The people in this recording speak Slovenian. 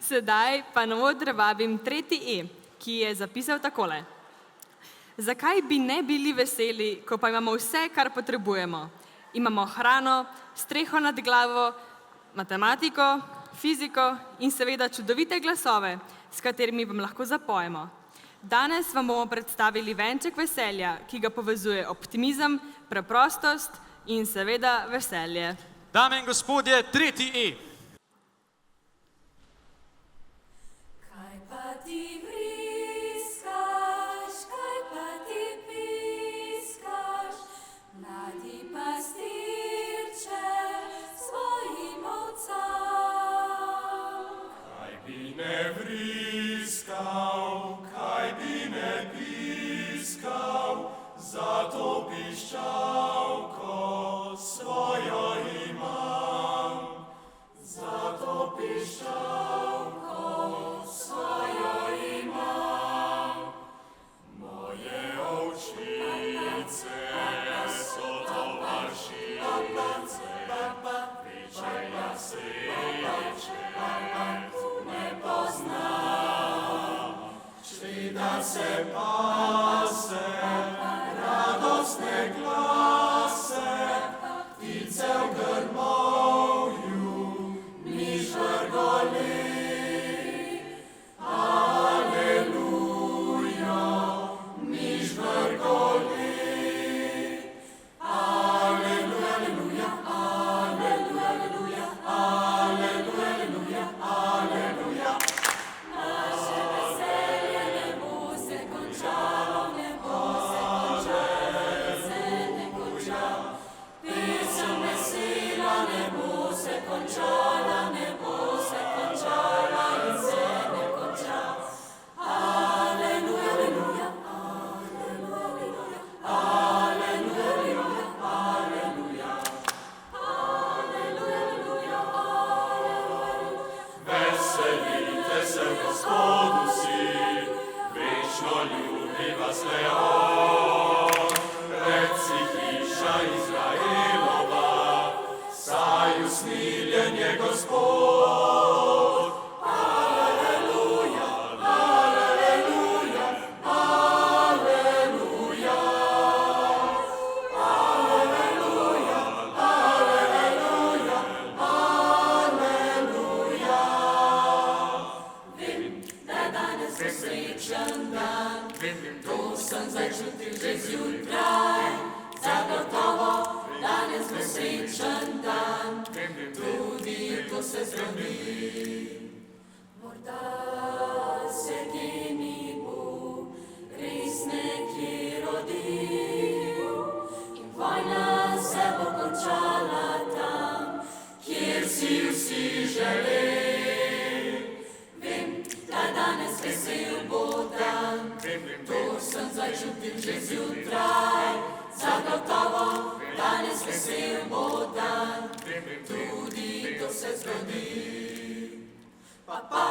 Sedaj pa na oder vabim tretji E, ki je zapisal takole. Zakaj bi ne bili veseli, ko pa imamo vse, kar potrebujemo? Imamo hrano, streho nad glavo, matematiko, fiziko in seveda čudovite glasove, s katerimi vam lahko zapojemo. Danes vam bomo predstavili venček veselja, ki ga povezuje optimizem, preprostost in seveda veselje. Dame in gospodje, tretji E. Kaj pa ti vriskaš, kaj pa ti piskaš, mladi pastirče svojim ovcam? Kaj bi ne vriskal, kaj bi ne piskal, zato piščalko svojo imam. Zato piščalko svojo imam. Moje ovčice so tovaršice, večera sreče tu ne poznam. Šli da se pase, radostne glase, ptice v grmovju mi žvrgoli. Aleluja, mi žvrgoli. Aleluja, aleluja, aleluja, aleluja, aleluja, aleluja, aleluja. Naše veselje ne bo se končalo, ne bo se končalo, se ne konča. Pesem vesela ne bo se končala, ne bo se končala in se ne konča. Aleluja, aleluja, aleluja, aleluja, aleluja, aleluja, aleluja, aleluja. Veselite se v Gospodu vsi, večno ljubi vas Leon. Reci hiša Izraelova, saj usmiljen je Gospod. Aleluja, aleluja, aleluja. Aleluja, aleluja, aleluja. Da je danes srečen dan, to sem začutil že zjutraj. Zagotovo danes bo srečen dan, tudi to se zgodi. Morda se genij bo res nekje rodil in vojna se bo končala tam, kjer si vsi želeli. Vem, da je danes vesel bo dan, to sem začutil že zjutraj. Zagotovo danes vesel bo dan, tudi to se zgodi. Pa, pa,